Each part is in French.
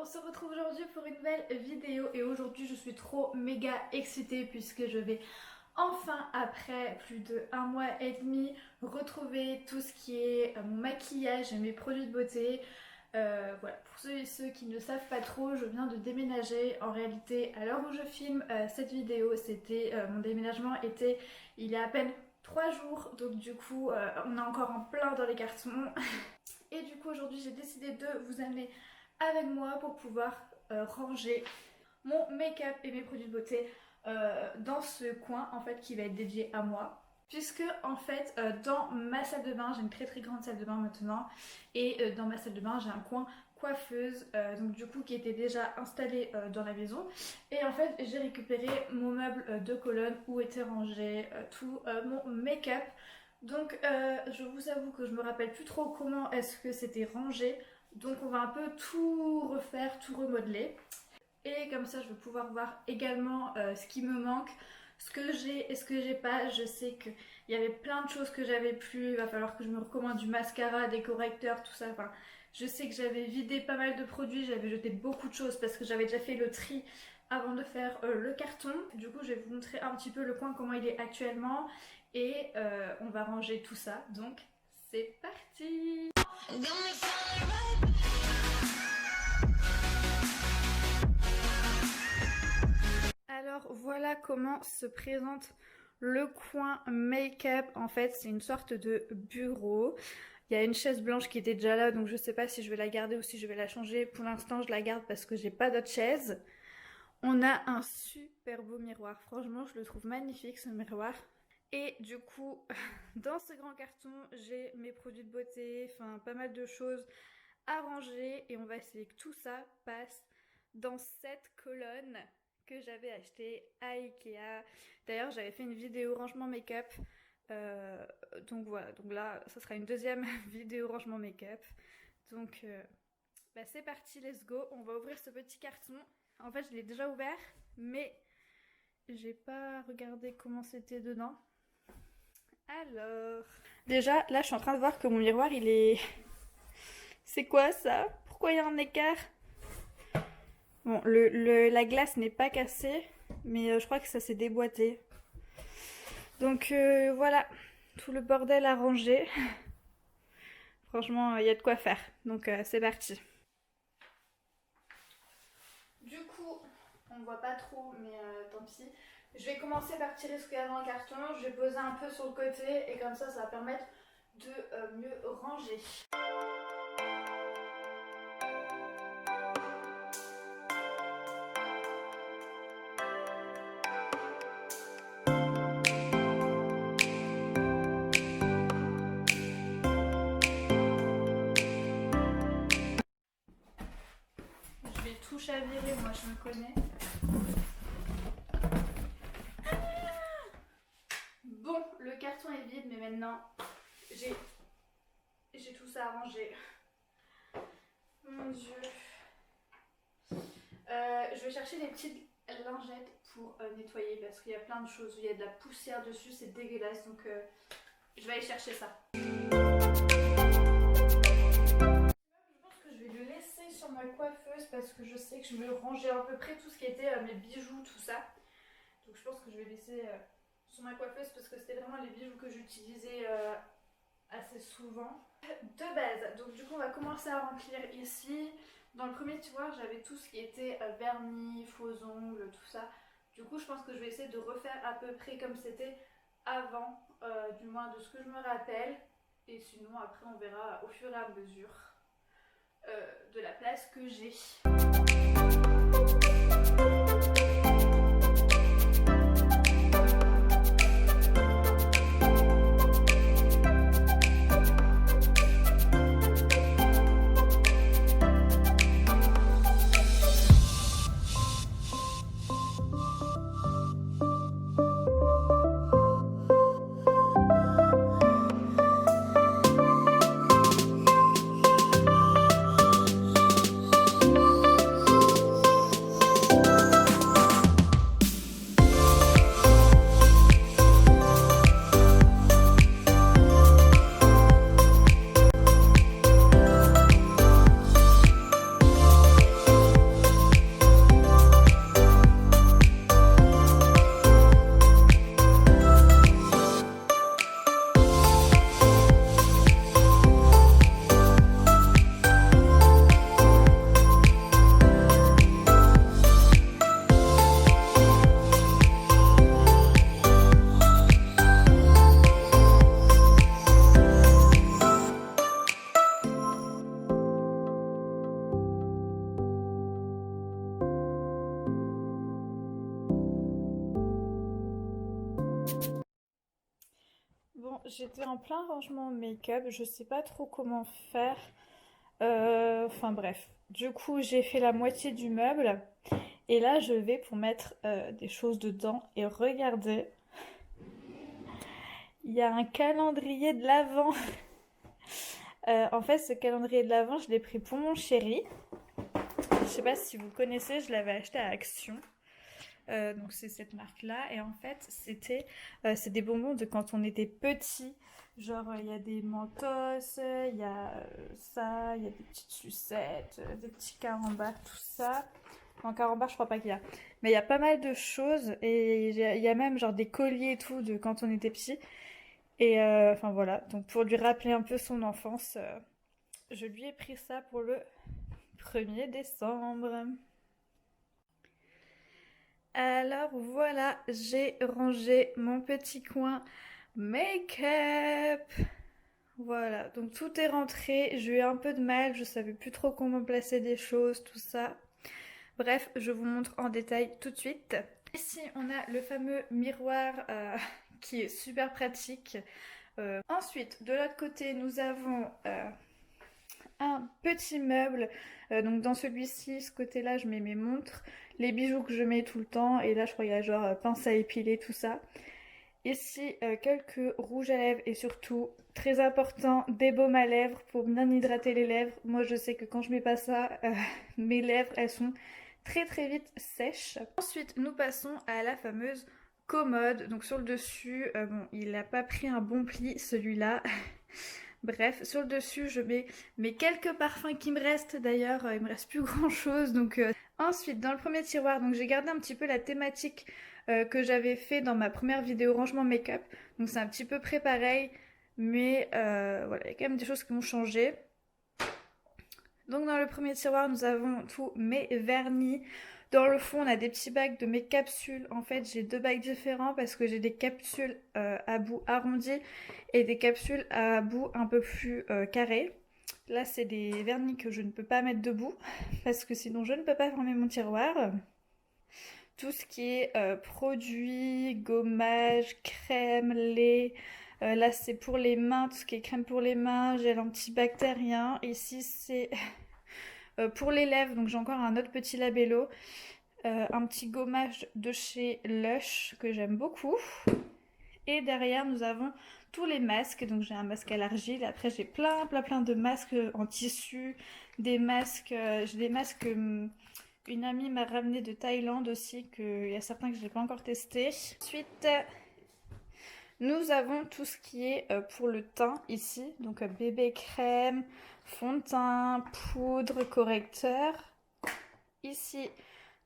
on se retrouve aujourd'hui pour une nouvelle vidéo et aujourd'hui je suis trop méga excitée puisque je vais enfin après plus de 1 mois et demi retrouver tout ce qui est mon maquillage et mes produits de beauté. Voilà, pour ceux et ceux qui ne savent pas trop, je viens de déménager. En réalité, à l'heure où je filme cette vidéo, mon déménagement était il y a à peine 3 jours, donc du coup on est encore en plein dans les cartons. Et du coup aujourd'hui j'ai décidé de vous amener avec moi pour pouvoir ranger mon make-up et mes produits de beauté dans ce coin en fait qui va être dédié à moi. Puisque en fait dans ma salle de bain, j'ai une très grande salle de bain maintenant, et dans ma salle de bain j'ai un coin coiffeuse donc du coup qui était déjà installé dans la maison, et en fait j'ai récupéré mon meuble de colonne où était rangé tout mon make-up. Donc je vous avoue que je me rappelle plus trop comment est-ce que c'était rangé, donc on va un peu tout refaire, tout remodeler, et comme ça je vais pouvoir voir également ce qui me manque, ce que j'ai et ce que j'ai pas. Je sais qu'il y avait plein de choses que j'avais plus, il va falloir que je me recommande du mascara, des correcteurs, tout ça. Enfin, je sais que j'avais vidé pas mal de produits, j'avais jeté beaucoup de choses parce que j'avais déjà fait le tri avant de faire le carton. Du coup je vais vous montrer un petit peu le coin comment il est actuellement, et on va ranger tout ça, donc c'est parti. Alors voilà comment se présente le coin make-up. En fait c'est une sorte de bureau. Il y a une chaise blanche qui était déjà là, donc je sais pas si je vais la garder ou si je vais la changer. Pour l'instant je la garde parce que j'ai pas d'autre chaise. On a un super beau miroir, franchement je le trouve magnifique ce miroir. Et du coup dans ce grand carton j'ai mes produits de beauté, enfin pas mal de choses à ranger, et on va essayer que tout ça passe dans cette colonne que j'avais acheté à Ikea. D'ailleurs j'avais fait une vidéo rangement make-up, donc voilà, donc là ça sera une deuxième vidéo rangement make-up. Donc bah c'est parti, let's go. On va ouvrir ce petit carton. En fait je l'ai déjà ouvert mais j'ai pas regardé comment c'était dedans. Alors déjà là je suis en train de voir que mon miroir il est... C'est quoi ça? Pourquoi il y a un écart? Bon, la glace n'est pas cassée, mais je crois que ça s'est déboîté. Donc voilà, tout le bordel à ranger. Franchement, il y a de quoi faire. Donc c'est parti. Du coup, on ne voit pas trop, mais tant pis. Je vais commencer par tirer ce qu'il y a dans le carton. Je vais poser un peu sur le côté, et comme ça va permettre de mieux ranger. Tout chaviré, moi je me connais. Bon, le carton est vide, mais maintenant j'ai tout ça à ranger. Mon dieu. Je vais chercher des petites lingettes pour nettoyer parce qu'il y a plein de choses. Il y a de la poussière dessus, c'est dégueulasse, donc je vais aller chercher ça. Sur ma coiffeuse parce que je sais que je me rangeais à peu près tout ce qui était mes bijoux, tout ça. Donc je pense que je vais laisser sur ma coiffeuse parce que c'était vraiment les bijoux que j'utilisais assez souvent de base. Donc du coup on va commencer à remplir ici. Dans le premier tiroir j'avais tout ce qui était vernis, faux ongles, tout ça. Du coup je pense que je vais essayer de refaire à peu près comme c'était avant, du moins de ce que je me rappelle. Et sinon après on verra au fur et à mesure de la place que j'ai. j'étais en plein rangement make-up, je sais pas trop comment faire. Enfin bref. Du coup, j'ai fait la moitié du meuble. Et là, je vais pour mettre des choses dedans. Et regardez, il y a un calendrier de l'Avent. En fait, ce calendrier de l'Avent, je l'ai pris pour mon chéri. Je sais pas si vous connaissez, je l'avais acheté à Action. Donc c'est cette marque-là. Et en fait, c'est des bonbons de quand on était petit. Genre, il y a des Mentos, il y a ça, il y a des petites sucettes, des petits carambars, tout ça. En carambar, je crois pas qu'il y a. Mais il y a pas mal de choses. Et il y a même genre des colliers et tout de quand on était petit. Et enfin voilà. Donc pour lui rappeler un peu son enfance, je lui ai pris ça pour le 1er décembre. Alors voilà, j'ai rangé mon petit coin make-up. Voilà, donc tout est rentré. J'ai eu un peu de mal, je savais plus trop comment placer des choses, tout ça. Bref, je vous montre en détail tout de suite. Ici, on a le fameux miroir qui est super pratique. Ensuite, de l'autre côté, nous avons un petit meuble. Donc dans celui-ci, ce côté-là, je mets mes montres, les bijoux que je mets tout le temps. Et là, je crois qu'il y a genre pince à épiler, tout ça. Ici, quelques rouges à lèvres et surtout, très important, des baumes à lèvres pour bien hydrater les lèvres. Moi, je sais que quand je mets pas ça, mes lèvres, elles sont très très vite sèches. Ensuite, nous passons à la fameuse commode. Donc sur le dessus, bon, il n'a pas pris un bon pli, celui-là. Bref, sur le dessus, je mets mes quelques parfums qui me restent. D'ailleurs, il me reste plus grand-chose. Donc ensuite, dans le premier tiroir, donc j'ai gardé un petit peu la thématique que j'avais fait dans ma première vidéo rangement make-up. Donc c'est un petit peu près pareil, mais voilà, il y a quand même des choses qui ont changé. Donc dans le premier tiroir, nous avons tous mes vernis. Dans le fond, on a des petits bacs de mes capsules. En fait, j'ai deux bacs différents parce que j'ai des capsules à bout arrondi et des capsules à bout un peu plus carré. Là, c'est des vernis que je ne peux pas mettre debout parce que sinon je ne peux pas fermer mon tiroir. Tout ce qui est produits, gommage, crème, lait. Là, c'est pour les mains, tout ce qui est crème pour les mains, gel antibactérien. Ici, c'est pour les lèvres, donc j'ai encore un autre petit labello. Un petit gommage de chez Lush que j'aime beaucoup. Et derrière, nous avons tous les masques. Donc j'ai un masque à l'argile. Après, j'ai plein de masques en tissu. Des masques, j'ai des masques... une amie m'a ramené de Thaïlande aussi, il y a certains que je n'ai pas encore testé. Ensuite, nous avons tout ce qui est pour le teint ici. Donc bébé crème, fond de teint, poudre, correcteur. Ici,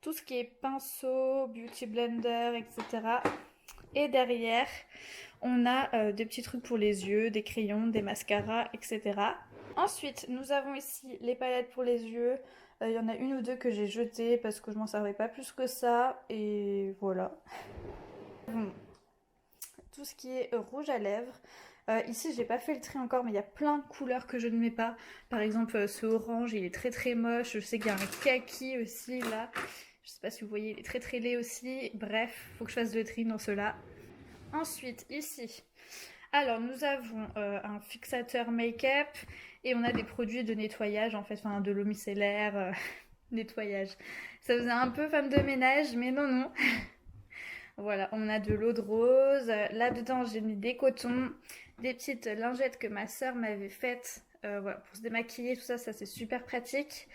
tout ce qui est pinceau, beauty blender, etc. Et derrière, on a des petits trucs pour les yeux, des crayons, des mascaras, etc. Ensuite, nous avons ici les palettes pour les yeux. Il y en a une ou deux que j'ai jetées parce que je m'en servais pas plus que ça. Et voilà. Bon. Tout ce qui est rouge à lèvres. Ici, j'ai pas fait le tri encore, mais il y a plein de couleurs que je ne mets pas. Par exemple, ce orange, il est très très moche. Je sais qu'il y a un kaki aussi là. Je sais pas si vous voyez, il est très très laid aussi. Bref, faut que je fasse le tri dans ceux-là. Ensuite, ici, alors nous avons un fixateur make-up et on a des produits de nettoyage, en fait, enfin de l'eau micellaire, nettoyage. Ça faisait un peu femme de ménage, mais non, non. Voilà, on a de l'eau de rose. Là-dedans, j'ai mis des cotons, des petites lingettes que ma soeur m'avait faites voilà, pour se démaquiller, tout ça, ça c'est super pratique.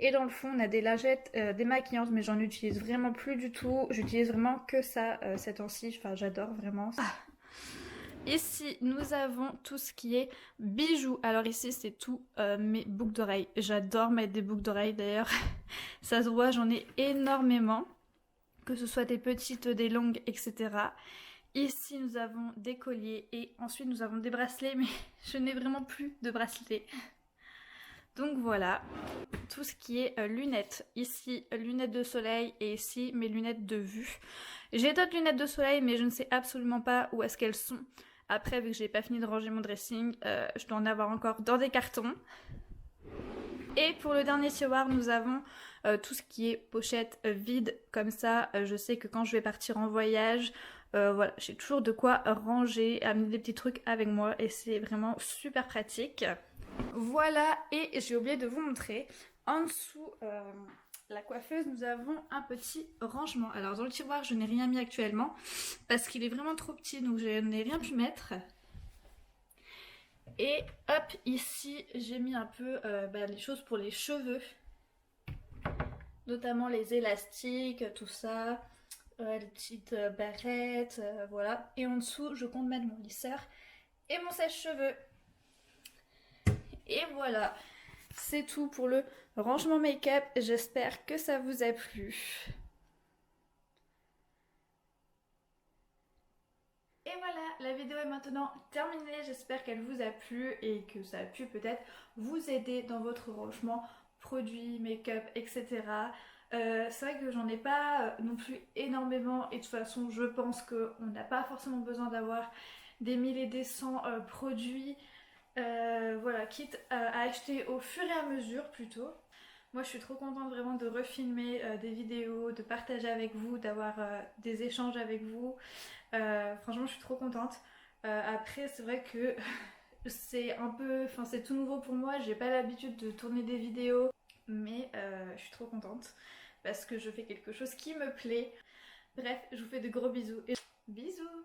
Et dans le fond, on a des lingettes démaquillantes, mais j'en utilise vraiment plus du tout. J'utilise vraiment que ça ces temps-ci. Enfin, j'adore vraiment. Ah. Ici, nous avons tout ce qui est bijoux. Alors ici, c'est tout mes boucles d'oreilles. J'adore mettre des boucles d'oreilles d'ailleurs. Ça se voit, j'en ai énormément. Que ce soit des petites, des longues, etc. Ici, nous avons des colliers et ensuite, nous avons des bracelets, mais je n'ai vraiment plus de bracelets. Donc voilà, tout ce qui est lunettes. Ici, lunettes de soleil et ici, mes lunettes de vue. J'ai d'autres lunettes de soleil, mais je ne sais absolument pas où est-ce qu'elles sont. Après, vu que j'ai pas fini de ranger mon dressing, je dois en avoir encore dans des cartons. Et pour le dernier tiroir, nous avons tout ce qui est pochette vide. Comme ça, je sais que quand je vais partir en voyage, Voilà, j'ai toujours de quoi ranger, amener des petits trucs avec moi et c'est vraiment super pratique. Voilà, et j'ai oublié de vous montrer, en dessous la coiffeuse, nous avons un petit rangement. Alors dans le tiroir, je n'ai rien mis actuellement parce qu'il est vraiment trop petit, donc je n'ai rien pu mettre. Et hop, ici, j'ai mis un peu les choses pour les cheveux, notamment les élastiques, tout ça, les petites barrettes, voilà. Et en dessous, je compte mettre mon lisseur et mon sèche-cheveux. Et voilà, c'est tout pour le rangement make-up. J'espère que ça vous a plu. Et voilà, la vidéo est maintenant terminée. J'espère qu'elle vous a plu et que ça a pu peut-être vous aider dans votre rangement produits, make-up, etc. C'est vrai que j'en ai pas non plus énormément et de toute façon je pense qu'on n'a pas forcément besoin d'avoir des mille et des cents produits. Voilà, quitte à acheter au fur et à mesure plutôt. Moi je suis trop contente vraiment de refilmer des vidéos, de partager avec vous, d'avoir des échanges avec vous. Franchement je suis trop contente. Après c'est vrai que c'est un peu, enfin c'est tout nouveau pour moi, j'ai pas l'habitude de tourner des vidéos. Mais je suis trop contente parce que je fais quelque chose qui me plaît. Bref, je vous fais de gros bisous et bisous.